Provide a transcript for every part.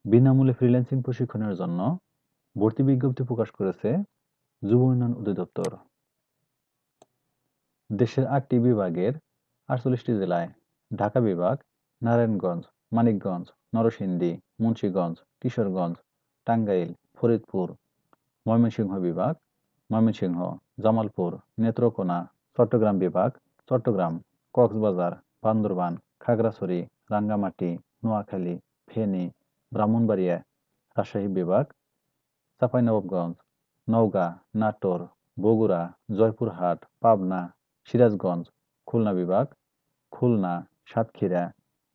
বিনামূল্যে ফ্রিল্যান্সিং প্রশিক্ষণের জন্য ভর্তি বিজ্ঞপ্তি প্রকাশ করেছে যুব উন্নয়ন অধিদপ্তর। দেশের ৮টি বিভাগের ৪৮টি জেলায় ঢাকা বিভাগ, নারায়ণগঞ্জ, মানিকগঞ্জ, নরসিংদী, মুন্সিগঞ্জ, কিশোরগঞ্জ, টাঙ্গাইল, ফরিদপুর, ময়মনসিংহ বিভাগ, ময়মনসিংহ, জামালপুর, নেত্রকোনা, চট্টগ্রাম বিভাগ, চট্টগ্রাম, কক্সবাজার, বান্দরবান, খাগড়াছড়ি, রাঙ্গামাটি, নোয়াখালী, ফেনী, ব্রাহ্মণবাড়িয়া, রাজশাহী বিভাগ, চাঁপাইনবাবগঞ্জ, নওগাঁ, নাটোর, বগুড়া, জয়পুরহাট, পাবনা, সিরাজগঞ্জ, খুলনা বিভাগ, খুলনা, সাতক্ষীরা,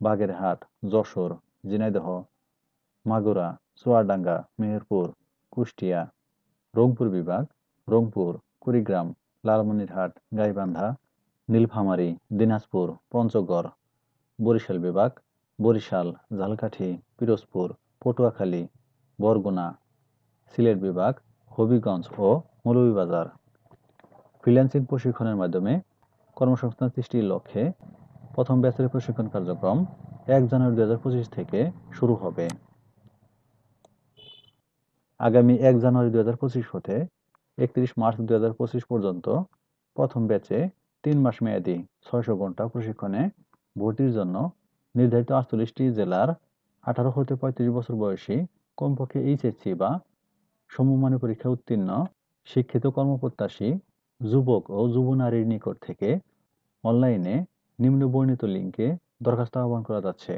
বাগেরহাট, যশোর, ঝিনাইদহ, মাগুরা, চুয়াডাঙ্গা, মেহেরপুর, কুষ্টিয়া, রংপুর বিভাগ, রংপুর, কুড়িগ্রাম, লালমনিরহাট, গাইবান্ধা, নীলফামারী, দিনাজপুর, পঞ্চগড়, বরিশাল বিভাগ, বরিশাল, ঝালকাঠি, পিরোজপুর, পটুয়াখালী, বরগুনা, সিলেট বিভাগ, হবিগঞ্জ ও মৌলভীবাজার। ফ্রিল্যান্সিং প্রশিক্ষণের মাধ্যমে কর্মসংস্থান সৃষ্টির লক্ষ্যে প্রথম ব্যাচের প্রশিক্ষণ কার্যক্রম ১ জানুয়ারি ২০২৫ থেকে শুরু হবে। আগামী ১ জানুয়ারি ২০২৫ হতে ৩১ মার্চ ২০২৫ পর্যন্ত প্রথম ব্যাচে ৩ মাস মেয়াদী ৬০০ ঘন্টা প্রশিক্ষণে ভর্তির জন্য নির্ধারিত ৪৮টি জেলার ১৮ হতে ৩৫ বছর বয়সী কমপক্ষে এইচএসসি বা সমমানের পরীক্ষায় উত্তীর্ণ শিক্ষিত কর্মপ্রত্যাশী যুবক ও যুব নারীর নিকট থেকে অনলাইনে নিম্ন বর্ণিত লিঙ্কে দরখাস্ত আহ্বান করা যাচ্ছে।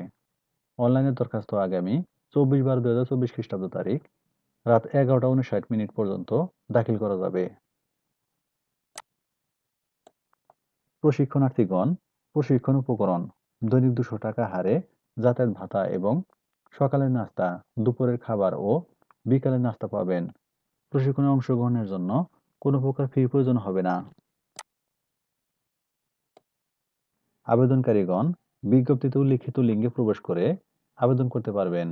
অনলাইনে দরখাস্ত আগামী ২৪/১২/২০২৪ খ্রিস্টাব্দ তারিখ রাত ১১টা ৫৯ পর্যন্ত দাখিল করা যাবে। প্রশিক্ষণার্থীগণ প্রশিক্ষণ উপকরণ দৈনিক ২০০ টাকা হারে যাতায়াত ভাতা এবং সকালের নাস্তা, দুপুরের খাবার ও বিকালের নাস্তা পাবেন। প্রশিক্ষণে অংশগ্রহণের জন্য কোনো প্রকার ফি প্রয়োজন হবে না। আবেদনকারীগণ বিজ্ঞপ্তিতে উল্লিখিত লিঙ্কে প্রবেশ করে আবেদন করতে পারবেন।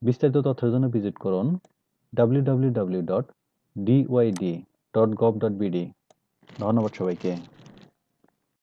বিস্তারিত তথ্যের জন্য ভিজিট করুন www.dyd.gov.bd। ধন্যবাদ সবাইকে।